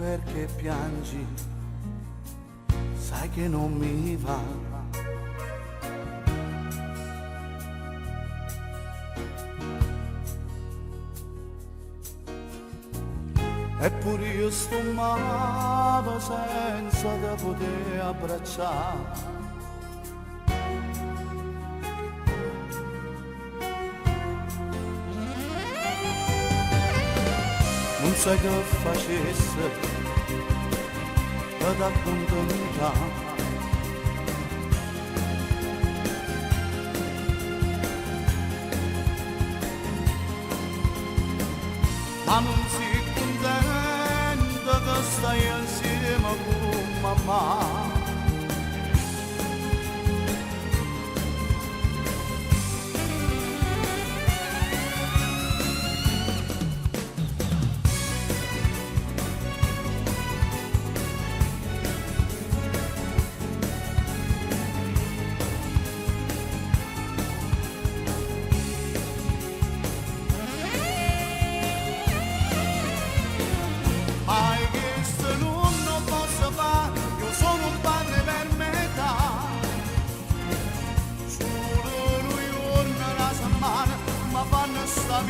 perché piangi, sai che non mi va. Eppure io sto male senza te poter abbracciare. Non sai che facesse per accontentare. Ma non si contenta che stai insieme con mamma. Sta